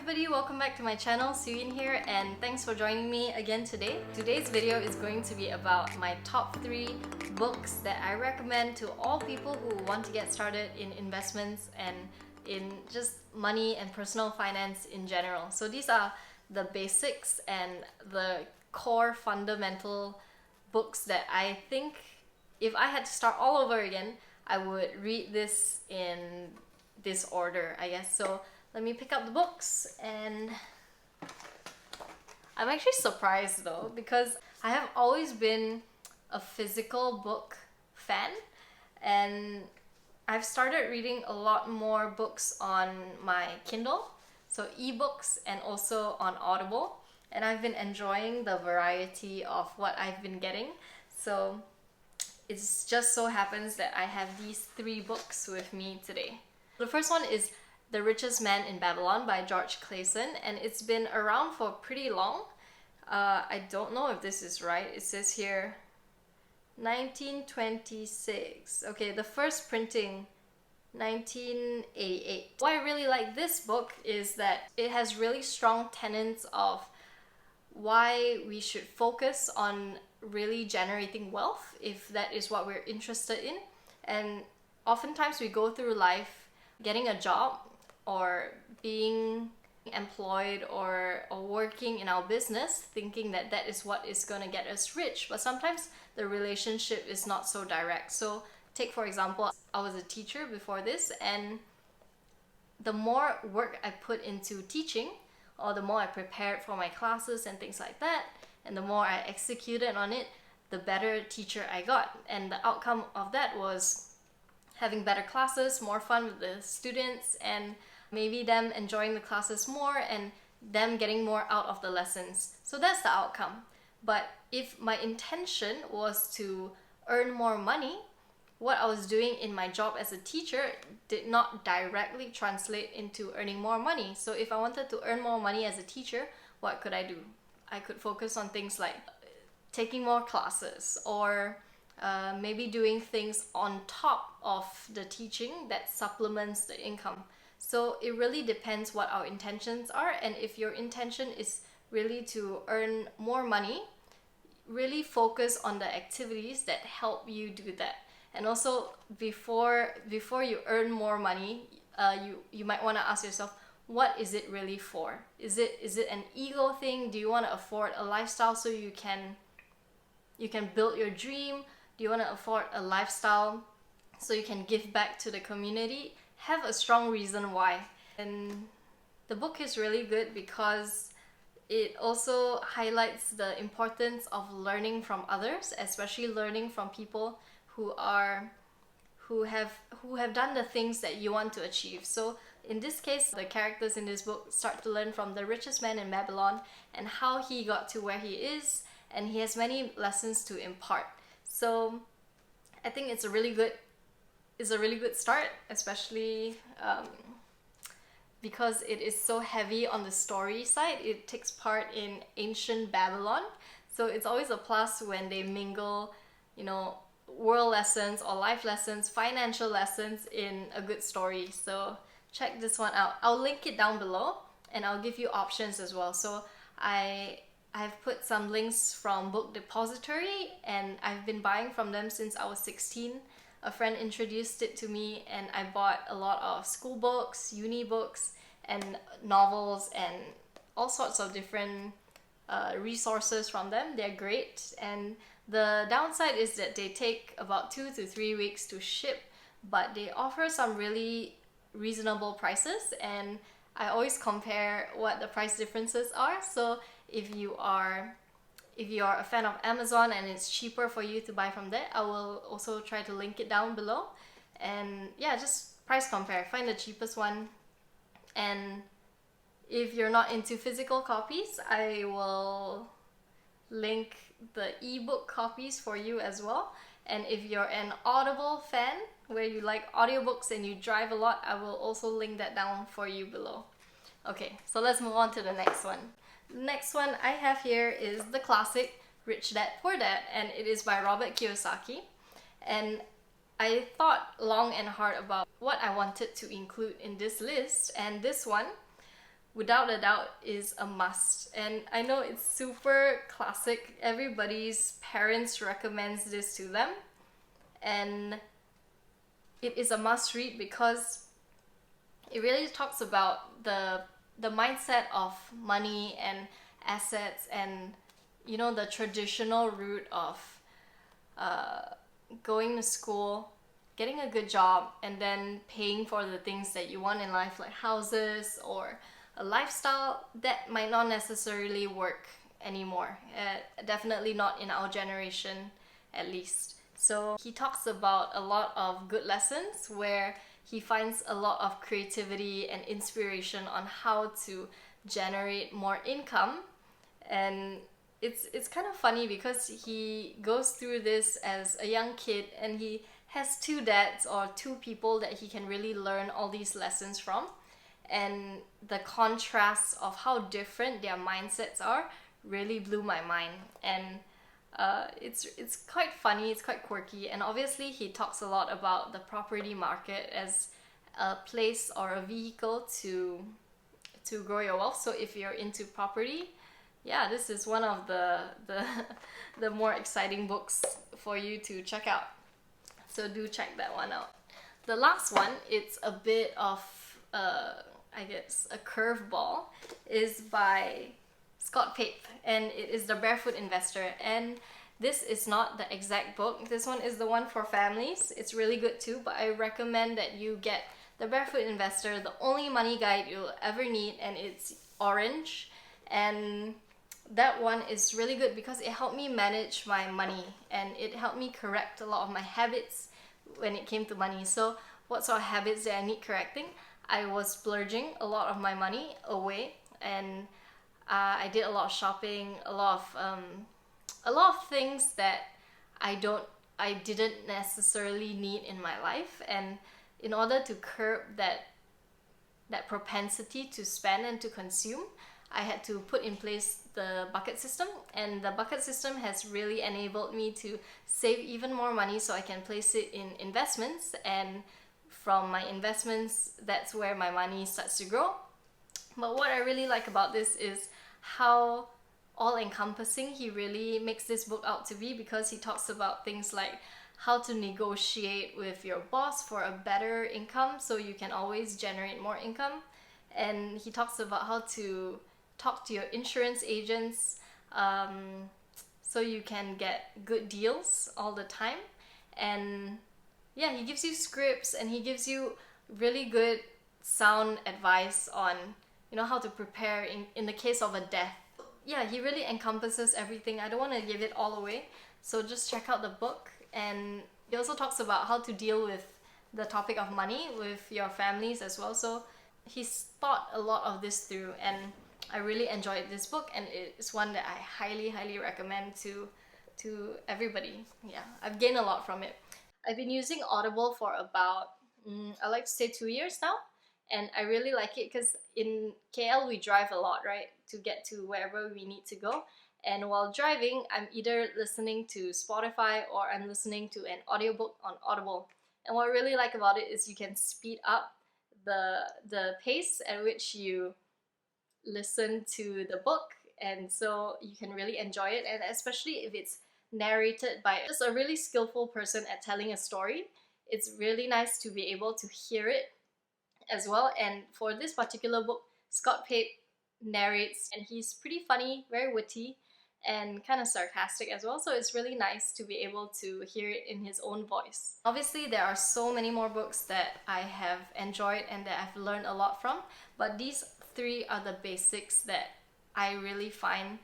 everybody, welcome back to my channel. Suyun here, and thanks for joining me again today. Today's video is going to be about my top 3 books that I recommend to all people who want to get started in investments and in just money and personal finance in general. So these are the basics and the core fundamental books that I think if I had to start all over again, I would read this in this order, I guess. So let me pick up the books, and I'm actually surprised though, because I have always been a physical book fan, and I've started reading a lot more books on my Kindle, so ebooks, and also on Audible, and I've been enjoying the variety of what I've been getting. So it just so happens that I have these 3 books with me today. The first one is The Richest Men in Babylon by George Clason, and it's been around for pretty long. I don't know if this is right. It says here 1926. Okay, the first printing 1988. Why I really like this book is that it has really strong tenets of why we should focus on really generating wealth if that is what we're interested in. And oftentimes we go through life getting a job or being employed or working in our business thinking that that is what is going to get us rich, but sometimes the relationship is not so direct. So take for example, I was a teacher before this, and the more work I put into teaching, or the more I prepared for my classes and things like that, and the more I executed on it, the better teacher I got. And the outcome of that was having better classes, more fun with the students, and maybe them enjoying the classes more and them getting more out of the lessons. So that's the outcome. But if my intention was to earn more money, what I was doing in my job as a teacher did not directly translate into earning more money. So if I wanted to earn more money as a teacher, what could I do? I could focus on things like taking more classes, or maybe doing things on top of the teaching that supplements the income. So it really depends what our intentions are, and if your intention is really to earn more money, really focus on the activities that help you do that. And also before you earn more money, you might want to ask yourself, what is it really for? Is it an ego thing? Do you want to afford a lifestyle so you can build your dream? Do you want to afford a lifestyle so you can give back to the community? Have a strong reason why. And the book is really good because it also highlights the importance of learning from others, especially learning from people who have done the things that you want to achieve. So in this case, the characters in this book start to learn from the richest man in Babylon and how he got to where he is, and he has many lessons to impart. So I think it's a really good start, especially because it is so heavy on the story side. It takes part in ancient Babylon, so it's always a plus when they mingle, world lessons or life lessons, financial lessons in a good story. So check this one out. I'll link it down below, and I'll give you options as well. So I've put some links from Book Depository, and I've been buying from them since I was 16. A friend introduced it to me, and I bought a lot of school books, uni books, and novels, and all sorts of different resources from them. They're great, and the downside is that they take about 2 to 3 weeks to ship, but they offer some really reasonable prices, and I always compare what the price differences are. So if you are a fan of Amazon and it's cheaper for you to buy from there, I will also try to link it down below. And yeah, just price compare, find the cheapest one. And if you're not into physical copies, I will link the ebook copies for you as well. And if you're an Audible fan, where you like audiobooks and you drive a lot, I will also link that down for you below. Okay, so let's move on to the next one. Next one I have here is the classic Rich Dad Poor Dad, and it is by Robert Kiyosaki. And I thought long and hard about what I wanted to include in this list, and this one without a doubt is a must. And I know it's super classic. Everybody's parents recommends this to them. And it is a must read because it really talks about the mindset of money and assets, and the traditional route of going to school, getting a good job, and then paying for the things that you want in life, like houses or a lifestyle that might not necessarily work anymore. Definitely not in our generation, at least. So he talks about a lot of good lessons where he finds a lot of creativity and inspiration on how to generate more income. And it's kind of funny because he goes through this as a young kid, and he has two dads or two people that he can really learn all these lessons from. And the contrast of how different their mindsets are really blew my mind. And it's quite funny, it's quite quirky, and obviously he talks a lot about the property market as a place or a vehicle to grow your wealth. So if you're into property, yeah, this is one of the more exciting books for you to check out. So do check that one out. The last one, it's a bit of I guess a curveball, is by Scott Pape, and it is The Barefoot Investor. And this is not the exact book. This one is the one for families. It's really good too, but I recommend that you get The Barefoot Investor, the only money guide you'll ever need, and it's orange. And that one is really good because it helped me manage my money, and it helped me correct a lot of my habits when it came to money. So what sort of habits that I need correcting? I was splurging a lot of my money away, and I did a lot of shopping, a lot of things that I didn't necessarily need in my life. And in order to curb that propensity to spend and to consume, I had to put in place the bucket system, and the bucket system has really enabled me to save even more money so I can place it in investments, and from my investments, that's where my money starts to grow. But what I really like about this is how all-encompassing he really makes this book out to be, because he talks about things like how to negotiate with your boss for a better income so you can always generate more income. And he talks about how to talk to your insurance agents so you can get good deals all the time. And yeah, he gives you scripts, and he gives you really good sound advice on how to prepare in the case of a death. Yeah, he really encompasses everything. I don't want to give it all away, so just check out the book. And he also talks about how to deal with the topic of money with your families as well. So he's thought a lot of this through, and I really enjoyed this book, and it's one that I highly recommend to everybody. Yeah, I've gained a lot from it. I've been using Audible for about I like to say 2 years now, and I really like it because in KL we drive a lot, right, to get to wherever we need to go. And while driving, I'm either listening to Spotify or I'm listening to an audiobook on Audible. And what I really like about it is you can speed up the pace at which you listen to the book, and so you can really enjoy it. And especially if it's narrated by just a really skillful person at telling a story, it's really nice to be able to hear it as well. And for this particular book, Scott Pape narrates, and he's pretty funny, very witty, and kind of sarcastic as well. So it's really nice to be able to hear it in his own voice. Obviously, there are so many more books that I have enjoyed and that I've learned a lot from, but these three are the basics that I really find,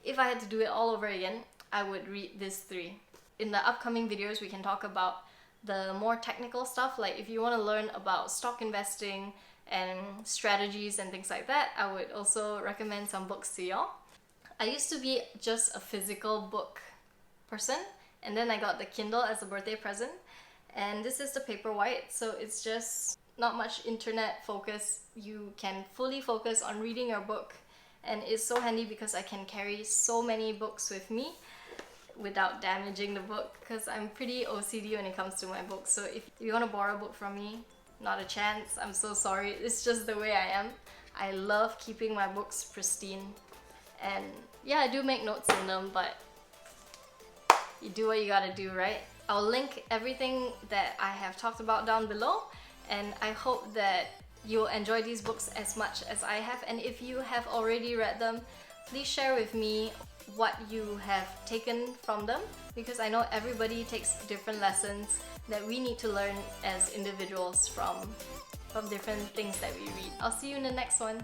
if I had to do it all over again, I would read these three. In the upcoming videos, we can talk about the more technical stuff, like if you want to learn about stock investing and strategies and things like that, I would also recommend some books to y'all. I used to be just a physical book person, and then I got the Kindle as a birthday present, and this is the Paperwhite, so it's just not much internet focus. You can fully focus on reading your book, and it's so handy because I can carry so many books with me without damaging the book, because I'm pretty OCD when it comes to my books. So if you want to borrow a book from me, not a chance. I'm so sorry. It's just the way I am. I love keeping my books pristine. And yeah, I do make notes in them, but you do what you gotta do, right? I'll link everything that I have talked about down below, and I hope that you'll enjoy these books as much as I have. And if you have already read them, please share with me what you have taken from them, because I know everybody takes different lessons that we need to learn as individuals from different things that we read. I'll see you in the next one.